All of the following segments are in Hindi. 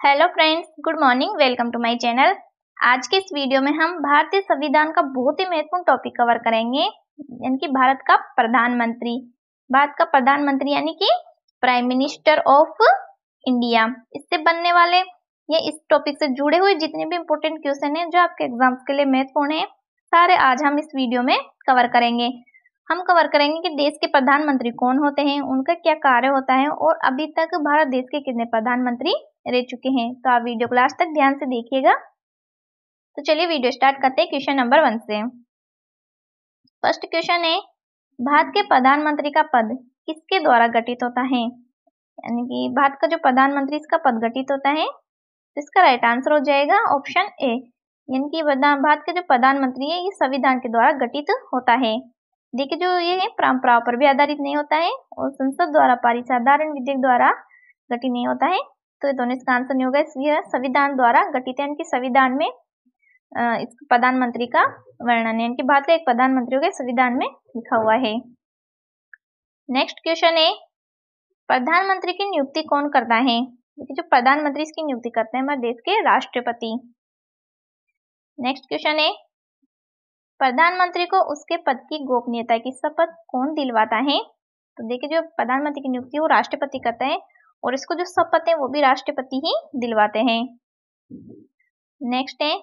Hello friends, good morning. Welcome to my channel. आज के इस वीडियो में हम भारतीय संविधान का बहुत ही महत्वपूर्ण टॉपिक कवर करेंगे, यानी कि भारत का प्रधानमंत्री। भारत का प्रधानमंत्री यानी कि प्राइम मिनिस्टर ऑफ इंडिया। इससे बनने वाले ये इस टॉपिक से जुड़े हुए जितने भी इंपॉर्टेंट क्वेश्चन हैं जो आपके एग्जाम्स के लिए महत्वपूर्ण है, सारे आज हम इस वीडियो में कवर करेंगे। हम कवर करेंगे कि देश के प्रधानमंत्री कौन होते हैं, उनका क्या कार्य होता है और अभी तक भारत देश के कितने प्रधानमंत्री रह चुके हैं। तो आप वीडियो को लास्ट तक ध्यान से देखिएगा। तो चलिए वीडियो स्टार्ट करते हैं क्वेश्चन नंबर 1 से। फर्स्ट क्वेश्चन है, भारत के प्रधानमंत्री का पद किसके द्वारा गठित होता है? यानी कि भारत का जो प्रधानमंत्री इसका पद गठित होता है, तो इसका राइट आंसर हो जाएगा ऑप्शन ए, यानी कि भारत के जो प्रधानमंत्री है ये संविधान के द्वारा गठित होता है। देखिए, जो ये है परंपराओं पर भी आधारित नहीं होता है और संसद द्वारा पारित साधारण विधेयक द्वारा गठित नहीं होता है। तो ये दोनों इसका आंसर नहीं होगा, इसलिए संविधान द्वारा गठित है, यानी कि संविधान में इस प्रधानमंत्री का वर्णन है, यानी कि भारत का एक प्रधानमंत्री होगा संविधान में लिखा हुआ है। नेक्स्ट क्वेश्चन है, प्रधानमंत्री की नियुक्ति कौन करता है? देखिए, जो प्रधानमंत्री इसकी नियुक्ति करते हैं हमारे देश के राष्ट्रपति। नेक्स्ट क्वेश्चन है, प्रधानमंत्री को उसके पद की गोपनीयता की शपथ कौन दिलवाता है? तो देखिए, जो प्रधानमंत्री की नियुक्ति वो राष्ट्रपति करते हैं और इसको जो शपथ है वो भी राष्ट्रपति ही दिलवाते हैं। नेक्स्ट है,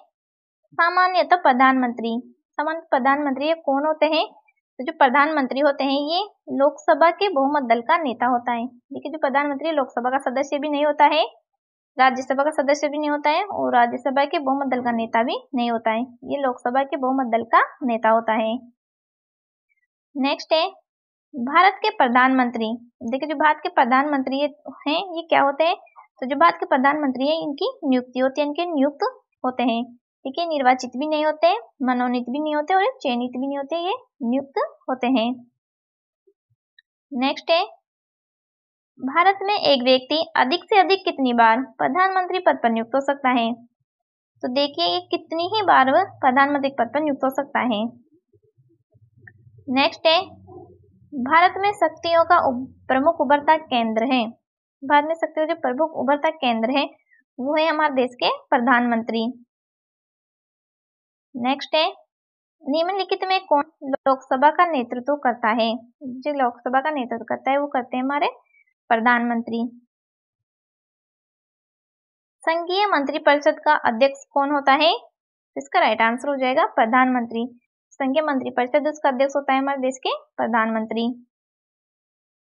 सामान्यतः प्रधानमंत्री ये कौन होते हैं? तो जो प्रधानमंत्री होते हैं ये लोकसभा के बहुमत दल का नेता होता है। देखिए, जो प्रधानमंत्री लोकसभा का सदस्य भी नहीं होता है, राज्यसभा का सदस्य भी नहीं होता है और राज्यसभा के बहुमत दल का नेता भी नहीं होता है, ये लोकसभा के बहुमत दल का नेता होता है। नेक्स्ट है, भारत के प्रधानमंत्री। देखिए, जो भारत के प्रधानमंत्री हैं ये क्या होते हैं? तो जो भारत के प्रधानमंत्री है इनकी नियुक्ति होती है, इनके नियुक्त होते हैं। ठीक है, निर्वाचित भी नहीं होते, मनोनीत भी नहीं होते और चयनित भी नहीं होते, ये नियुक्त होते हैं। नेक्स्ट है, भारत में एक व्यक्ति अधिक से अधिक कितनी बार प्रधानमंत्री पद पर नियुक्त हो सकता है? तो देखिए, ये कितनी ही बार प्रधानमंत्री पद पर नियुक्त हो सकता है। नेक्स्ट है, भारत में शक्तियों का प्रमुख उभरता केंद्र है। भारत में शक्तियों का जो प्रमुख उभरता केंद्र है वो है हमारे देश के प्रधानमंत्री। नेक्स्ट है, निम्नलिखित में कौन लोकसभा का नेतृत्व करता है? जो लोकसभा का नेतृत्व करता है वो करते हैं हमारे प्रधानमंत्री। संघीय मंत्रिपरिषद का अध्यक्ष कौन होता है? इसका राइट आंसर हो जाएगा प्रधानमंत्री। संघीय मंत्रिपरिषद उसका अध्यक्ष होता है हमारे देश के प्रधानमंत्री।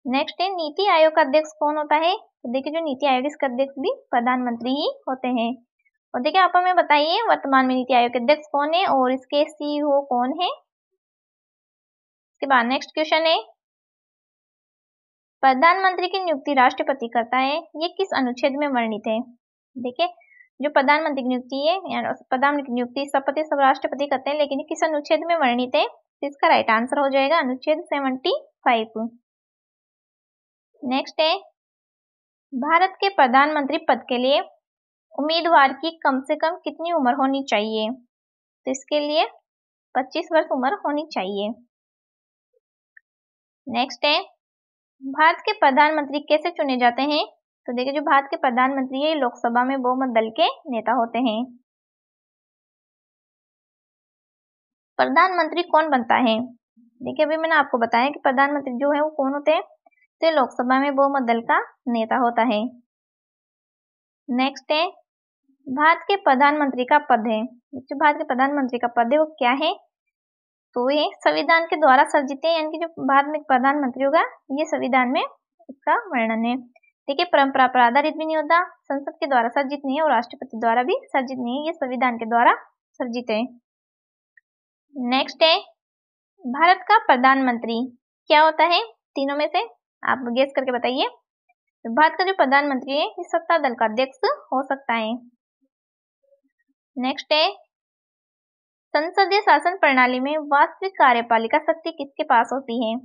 नेक्स्ट है, नीति आयोग का अध्यक्ष कौन होता है? तो देखिए, जो नीति आयोग इसका अध्यक्ष भी प्रधानमंत्री ही होते हैं। और देखिए, आप हमें बताइए वर्तमान में नीति आयोग के अध्यक्ष कौन है और इसके सीईओ कौन है। इसके बाद नेक्स्ट क्वेश्चन है, प्रधानमंत्री की नियुक्ति राष्ट्रपति करता है, ये किस अनुच्छेद में वर्णित है? देखिए, जो प्रधानमंत्री की नियुक्ति है, प्रधानमंत्री की नियुक्ति शपथ सब राष्ट्रपति करते हैं, लेकिन किस अनुच्छेद में वर्णित है? तो इसका राइट आंसर हो जाएगा अनुच्छेद 75। नेक्स्ट है, भारत के प्रधानमंत्री पद के लिए उम्मीदवार की कम से कम कितनी उम्र होनी चाहिए? तो इसके लिए 25 वर्ष उम्र होनी चाहिए। नेक्स्ट है, भारत के प्रधानमंत्री कैसे चुने जाते हैं? तो देखिए, जो भारत के प्रधानमंत्री है लोकसभा में बहुमत दल के नेता होते हैं। प्रधानमंत्री कौन बनता है? देखिए, अभी मैंने आपको बताया कि प्रधानमंत्री जो है वो कौन होते हैं, तो लोकसभा में बहुमत दल का नेता होता है। नेक्स्ट है, भारत के प्रधानमंत्री का पद है, जो भारत के प्रधानमंत्री का पद है वो क्या है? तो ये संविधान के द्वारा सर्जित है, यानी कि जो भारत में प्रधानमंत्री होगा ये संविधान में इसका वर्णन है। देखिए, परंपरा पर आधारित भी नहीं होता, संसद के द्वारा सर्जित नहीं है और राष्ट्रपति द्वारा भी सर्जित नहीं है, ये संविधान के द्वारा सर्जित है। नेक्स्ट है, भारत का प्रधानमंत्री क्या होता है? तीनों में से आप गेस करके बताइए। तो भारत का जो प्रधानमंत्री है ये सत्ता दल का अध्यक्ष हो सकता है। नेक्स्ट है, संसदीय शासन प्रणाली में वास्तविक कार्यपालिका शक्ति किसके पास होती है?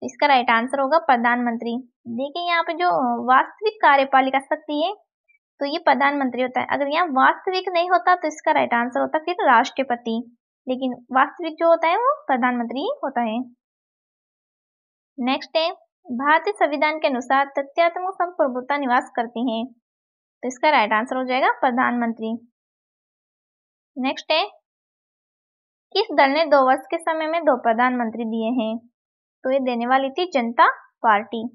इसका राइट आंसर होगा प्रधानमंत्री। देखिए, यहाँ पे जो वास्तविक कार्यपालिका शक्ति है तो ये प्रधानमंत्री होता है। अगर यहाँ वास्तविक नहीं होता तो इसका राइट आंसर होता फिर राष्ट्रपति, लेकिन वास्तविक जो होता है वो प्रधानमंत्री ही होता है। नेक्स्ट है, भारतीय संविधान के अनुसार तथ्यात्मक संप्रभुता निवास करती है। तो इसका राइट आंसर हो जाएगा प्रधानमंत्री। नेक्स्ट है, किस दल ने 2 वर्ष के समय में 2 प्रधानमंत्री दिए हैं? तो ये देने वाली थी जनता पार्टी।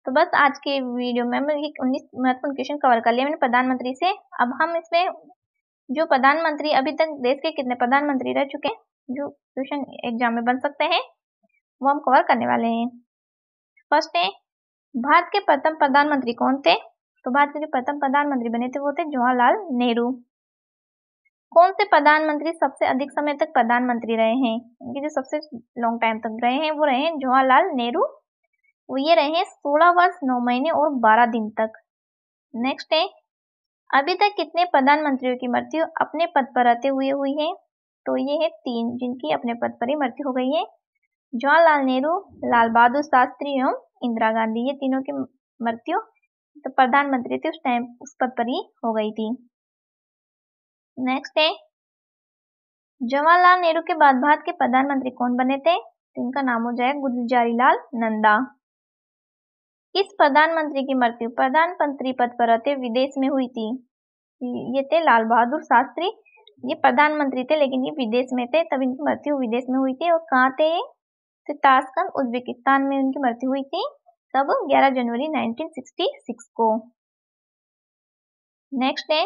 तो बस आज के वीडियो में हमने 19 महत्वपूर्ण क्वेश्चन कवर कर लिया मैंने प्रधानमंत्री से। अब हम इसमें जो प्रधानमंत्री अभी तक देश के कितने प्रधानमंत्री रह चुके हैं, जो क्वेश्चन एग्जाम में बन सकते हैं, वो हम कवर करने वाले हैं। फर्स्ट है, भारत के प्रथम प्रधानमंत्री कौन थे? तो भारत के जो प्रथम प्रधानमंत्री बने थे वो थे जवाहरलाल नेहरू। कौन से प्रधानमंत्री सबसे अधिक समय तक प्रधानमंत्री रहे हैं? इनके जो सबसे लॉन्ग टाइम तक रहे हैं वो रहे हैं जवाहरलाल नेहरू। वो ये रहे हैं 16 वर्ष 9 महीने और 12 दिन तक। नेक्स्ट है, अभी तक कितने प्रधानमंत्रियों की मृत्यु अपने पद पर रहते हुए हुई है? तो ये है 3 जिनकी अपने पद पर ही मृत्यु हो गई है। जवाहरलाल नेहरू, लाल बहादुर शास्त्री एवं इंदिरा गांधी, ये तीनों की मृत्यु तो प्रधानमंत्री थे उस टाइम उस पद पर ही हो गई थी। नेक्स्ट है, जवाहरलाल नेहरू के बाद भारत के प्रधानमंत्री कौन बने थे? तो इनका नाम हो जाएगा गुलजारीलाल नंदा। किस प्रधानमंत्री की मृत्यु प्रधानमंत्री पद पर रहते विदेश में हुई थी? ये थे लाल बहादुर शास्त्री। ये प्रधानमंत्री थे लेकिन ये विदेश में थे, तब इनकी मृत्यु विदेश में हुई थी। और कहाँ थे? तो ताशकंद उज्बेकिस्तान में उनकी मृत्यु हुई थी, तब 11 जनवरी 1966 को। नेक्स्ट है,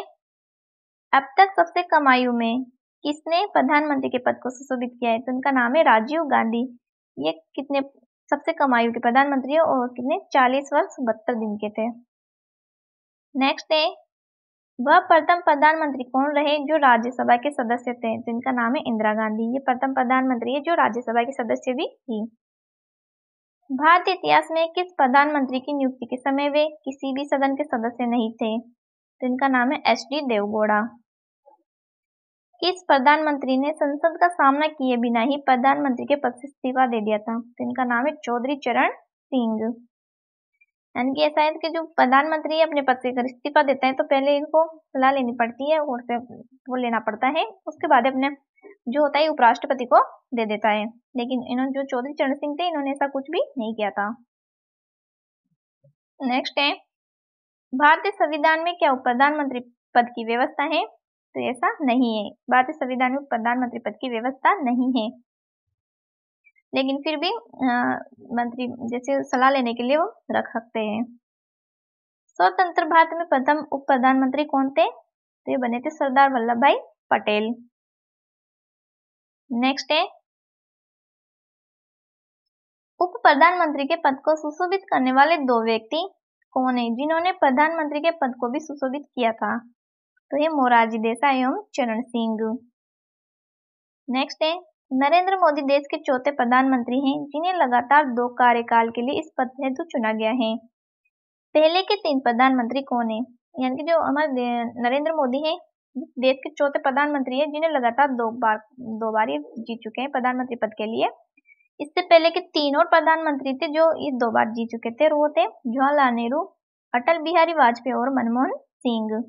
अब तक सबसे कम आयु में किसने प्रधानमंत्री के पद को सुशोभित किया है? तो उनका नाम है राजीव गांधी। ये कितने सबसे कम आयु के प्रधानमंत्री है और कितने 40 वर्ष 72 दिन के थे। नेक्स्ट है, वह प्रथम प्रधानमंत्री कौन रहे जो राज्यसभा के सदस्य थे? तो इनका नाम है इंदिरा गांधी। ये प्रथम प्रधानमंत्री है जो राज्यसभा के सदस्य भी थी। भारतीय इतिहास में किस प्रधानमंत्री की नियुक्ति के समय वे किसी भी सदन के सदस्य नहीं थे? तो इनका नाम है एच.डी. देवगौड़ा। किस प्रधानमंत्री ने संसद का सामना किए बिना ही प्रधानमंत्री के पद से इस्तीफा दे दिया था? तो इनका नाम है चौधरी चरण सिंह। यानी कि ऐसा है कि जो प्रधानमंत्री अपने पद से अगर इस्तीफा देते हैं तो पहले इनको सलाह लेनी पड़ती है और से वो लेना पड़ता है, उसके बाद अपने जो होता है उपराष्ट्रपति को दे देता है। लेकिन इन्होंने जो चौधरी चरण सिंह थे इन्होंने ऐसा कुछ भी नहीं किया था। नेक्स्ट है, भारतीय संविधान में क्या प्रधानमंत्री पद की व्यवस्था है? तो ऐसा नहीं है, भारतीय संविधान में प्रधानमंत्री पद की व्यवस्था नहीं है, लेकिन फिर भी मंत्री जैसे सलाह लेने के लिए वो रख सकते हैं। स्वतंत्र भारत में प्रथम उप प्रधानमंत्री कौन थे? तो ये बने थे सरदार वल्लभ भाई पटेल। नेक्स्ट है, उप प्रधानमंत्री के पद को सुशोभित करने वाले 2 व्यक्ति कौन है जिन्होंने प्रधानमंत्री के पद को भी सुशोभित किया था? तो ये मोरारजी देसाई एवं चरण सिंह। नेक्स्ट है, नरेंद्र मोदी देश के 4थे प्रधानमंत्री हैं जिन्हें लगातार 2 कार्यकाल के लिए इस पद हेतु चुना गया है। पहले के 3 प्रधानमंत्री कौन है? यानी कि जो हमारे नरेंद्र मोदी हैं देश के 4थे प्रधानमंत्री हैं जिन्हें लगातार 2 बार ये जीत चुके हैं प्रधानमंत्री पद के लिए। इससे पहले के 3 और प्रधानमंत्री थे जो ये 2 बार जीत चुके थे, वो थे जवाहरलाल नेहरू, अटल बिहारी वाजपेयी और मनमोहन सिंह।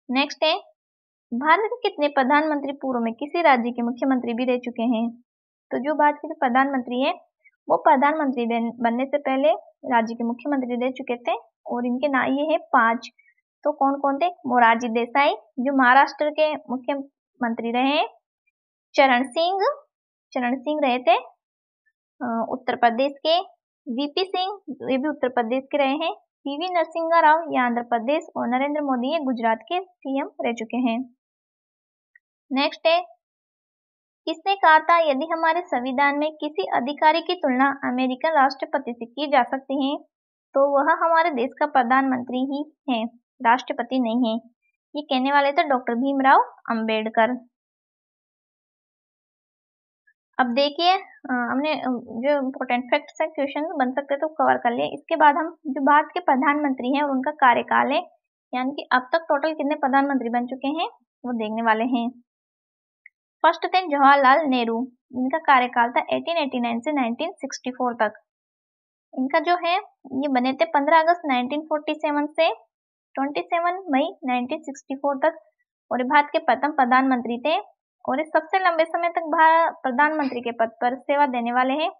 नेक्स्ट है, भारत के कितने प्रधानमंत्री पूर्व में किसी राज्य के मुख्यमंत्री भी रह चुके हैं? तो जो भारत के प्रधानमंत्री हैं वो प्रधानमंत्री बनने से पहले राज्य के मुख्यमंत्री रह चुके थे और इनके नाम ये है 5। तो कौन कौन थे? मोरारजी देसाई जो महाराष्ट्र के मुख्यमंत्री रहे हैं, चरण सिंह रहे थे उत्तर प्रदेश के, वीपी सिंह ये भी उत्तर प्रदेश के रहे हैं, पीवी नरसिम्हा राव ये आंध्र प्रदेश और नरेंद्र मोदी ये गुजरात के सीएम रह चुके हैं। नेक्स्ट है, किसने कहा था यदि हमारे संविधान में किसी अधिकारी की तुलना अमेरिकन राष्ट्रपति से की जा सकती है तो वह हमारे देश का प्रधानमंत्री ही है, राष्ट्रपति नहीं है। ये कहने वाले थे डॉक्टर भीमराव अंबेडकर। अब देखिए हमने जो इम्पोर्टेंट फैक्ट्स हैं क्वेश्चन बन सकते तो कवर कर लिए। इसके बाद हम जो भारत के प्रधानमंत्री हैं और उनका कार्यकाल है यानी कि अब तक टोटल कितने प्रधानमंत्री बन चुके हैं वो देखने वाले हैं। फर्स्ट थे जवाहरलाल नेहरू, इनका कार्यकाल था 1889 से 1964 तक। इनका जो है ये बने थे 15 अगस्त 1947 से 27 मई 1964 तक और ये भारत के प्रथम प्रधानमंत्री थे और ये सबसे लंबे समय तक भारत प्रधानमंत्री के पद पर सेवा देने वाले हैं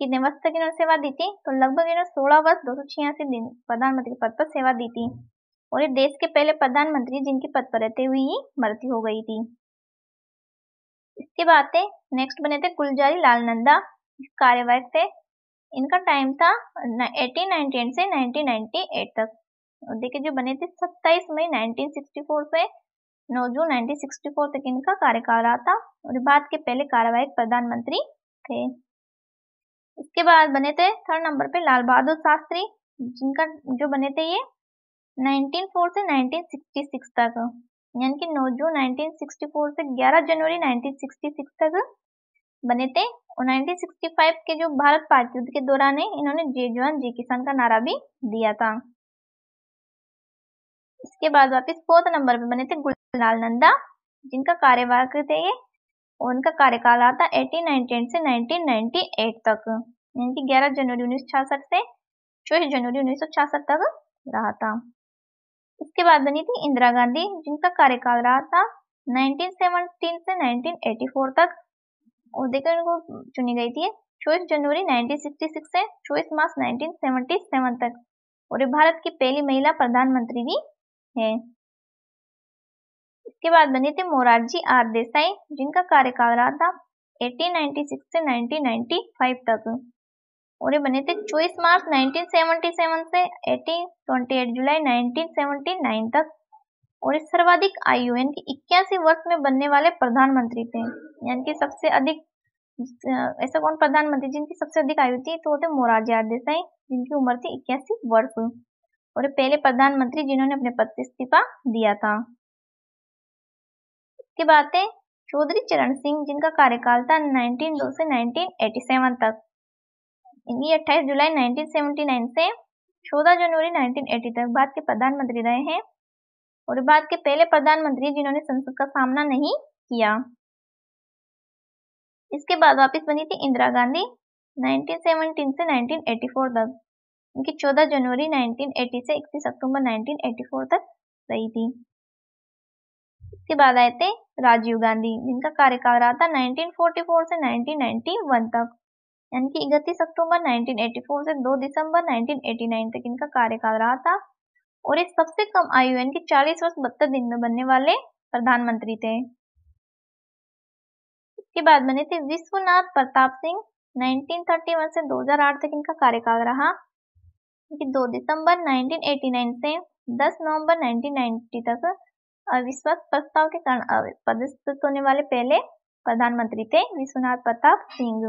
कितने वर्ष तक इन्होंने सेवा दी थी? तो लगभग इन्होंने 16 वर्ष 286 दिन प्रधानमंत्री पद पर सेवा दी थी। और ये देश के पहले प्रधानमंत्री जिनकी पद पर रहते हुए ही मृत्यु हो गई थी। इसके बाद नेक्स्ट बने थे गुलजारी लाल नंदा, कार्यवाहक थे। इनका टाइम था 1898 से 1998 तक। और देखिए जो बने थे 27 मई 1964 से 9 जून 1964 तक इनका कार्यकाल रहा था। और भारत के पहले कार्यवाहक प्रधानमंत्री थे। इसके बाद बने थे थर्ड नंबर पे लाल बहादुर शास्त्री, जिनका जो बने थे ये 1904 से 1966 तक, यानी कि 9 जून 1964 से 11 जनवरी 1966 तक बने थे। और 1965 के जो भारत पाक युद्ध के दौरान इन्होंने जय जवान जय किसान का नारा भी दिया था। इसके बाद वापस फोर्थ नंबर पे बने थे गुलजारी नंदा, जिनका कार्यवाहक थे ये, और उनका कार्यकाल रहा था 1898 से 1998 तक, यानी कि 11 जनवरी 1966 से 24 जनवरी 1966 तक रहा था। इसके बाद बनी थी इंदिरा गांधी, जिनका कार्यकाल रहा था 1917 से 1984 तक। और देखो इनको चुनी गई थी 24 जनवरी 1966 से 24 मार्च 1977 तक। और ये भारत की पहली महिला प्रधानमंत्री भी है। इसके बाद बने थे मोरारजी आर देसाई, जिनका कार्यकाल रहा था 1896 से 1995 तक। और ये बने थे 24 मार्च 1977 से 28 जुलाई 1979 तक। और इस सर्वाधिक आयु यानी कि 81 वर्ष में बनने वाले प्रधानमंत्री थे, यानी कि सबसे अधिक ऐसा कौन प्रधानमंत्री जिनकी सबसे अधिक आयु थी, तो वो थे मोरारजी आर देसाई, जिनकी उम्र थी 81 वर्ष। और पहले प्रधानमंत्री जिन्होंने अपने पद से इस्तीफा दिया था। इसके बाद थे चौधरी चरण सिंह, जिनका कार्यकाल था 1902 से 1987 तक। इनकी 28 जुलाई 1979 से 14 जनवरी 1980 तक भारत के प्रधानमंत्री रहे हैं। और भारत के पहले प्रधानमंत्री जिन्होंने संसद का सामना नहीं किया। इसके बाद वापस बनी थी इंदिरा गांधी 1917 से 1984 तक। इनकी 14 जनवरी 1980 से 31 अक्टूबर 1984 तक रही थी। इसके बाद आए थे राजीव गांधी, जिनका कार्यकाल रहा था 1944 से 1991 तक, यानी कि 31 अक्टूबर 1984 से 2 दिसंबर 1989 तक इनका कार्यकाल रहा था। और ये सबसे कम आयु यानी कि 40 वर्ष 72 दिन में बनने वाले प्रधानमंत्री थे। इसके बाद बने थे विश्वनाथ प्रताप सिंह, 1931 से 2008 तक इनका कार्यकाल रहा, कि 2 दिसंबर 1989 से 10 नवंबर 1990 तक अविश्वास प्रस्ताव के कारण पदस्थापित होने वाले पहले प्रधानमंत्री थे विश्वनाथ प्रताप सिंह।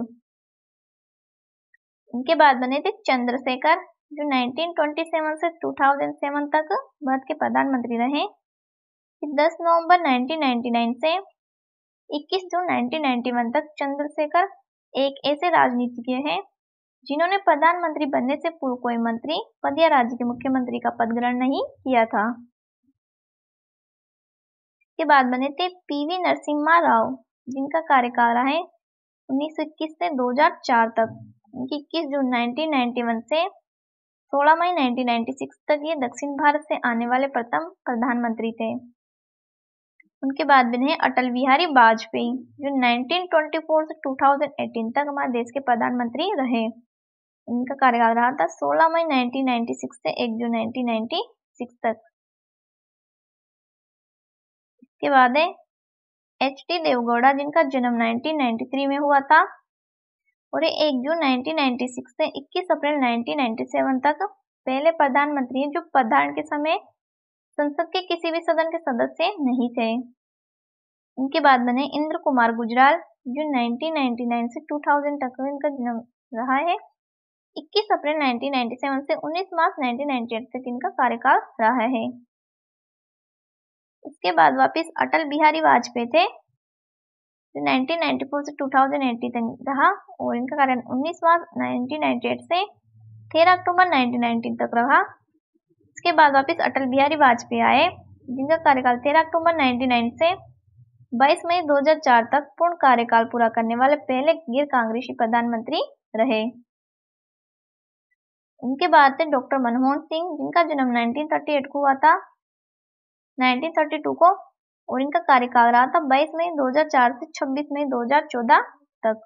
इनके बाद बने थे चंद्रशेखर, जो 1927 से 2007 तक भारत के प्रधानमंत्री रहे। 10 नवंबर 1999 से 21 जून 1991 तक चंद्रशेखर एक ऐसे राजनीतिज्ञ हैं जिन्होंने प्रधानमंत्री बनने से पूर्व कोई मंत्री पद या राज्य के मुख्यमंत्री का पद ग्रहण नहीं किया था। इसके बाद बने थे पीवी नरसिम्हा राव, जिनका कार्यकाल रहा है 1921 से 2004 तक। 21 जून 1991 से 16 मई 1996 तक ये दक्षिण भारत से आने वाले प्रथम प्रधानमंत्री थे। उनके बाद बने अटल बिहारी वाजपेयी, जो 1924 से 2018 तक हमारे देश के प्रधानमंत्री रहे। इनका कार्यकाल रहा था 16 मई 1996 से 1 जून 1996 तक। इसके बाद है एच.डी. देवगौड़ा, जिनका जन्म 1993 में हुआ था। और 1 जून 1996 से 21 अप्रैल 1997 तक पहले प्रधानमंत्री जो पदभार के समय संसद के किसी भी सदन के सदस्य नहीं थे। इनके बाद बने इंद्र कुमार गुजराल, जो 1999 से 2000 तक इनका जन्म रहा है। 21 अप्रैल 1997 से 19 मार्च 1998 तक इनका कार्यकाल रहा है। इसके बाद वापस अटल बिहारी वाजपेयी थे, जो 1994 से 2080 तक रहा। और इनका कार्यकाल 19 मार्च 1998 से 13 अक्टूबर 1990 तक रहा। इसके बाद वापस अटल बिहारी वाजपेयी आए, जिनका कार्यकाल 13 अक्टूबर 1999 से 22 मई 2004 तक पूर्ण कार्यकाल पूरा करने वाले पहले गैर कांग्रेसी प्रधानमंत्री रहे। उनके बाद थे डॉक्टर मनमोहन सिंह, जिनका जन्म 1938 को हुआ था 1932 को। और इनका कार्यकाल रहा था 22 मई 2004 से 26 मई 2014 तक।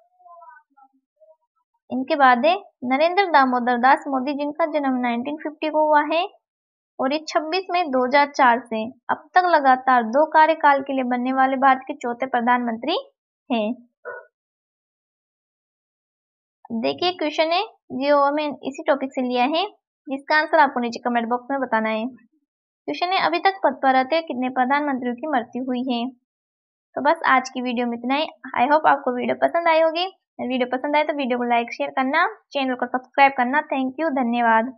इनके बाद है नरेंद्र दामोदर दास मोदी, जिनका जन्म 1950 को हुआ है और ये 26 मई 2004 से अब तक लगातार 2 कार्यकाल के लिए बनने वाले भारत के चौथे प्रधानमंत्री हैं। देखिए क्वेश्चन है जो हमें इसी टॉपिक से लिया है, जिसका आंसर आपको नीचे कमेंट बॉक्स में बताना है। क्वेश्चन है अभी तक पद पर रहते कितने प्रधानमंत्रियों की मृत्यु हुई है। तो बस आज की वीडियो में इतना ही। आई होप आपको वीडियो पसंद आई होगी। वीडियो पसंद आए तो वीडियो को लाइक शेयर करना, चैनल को सब्सक्राइब करना। थैंक यू, धन्यवाद।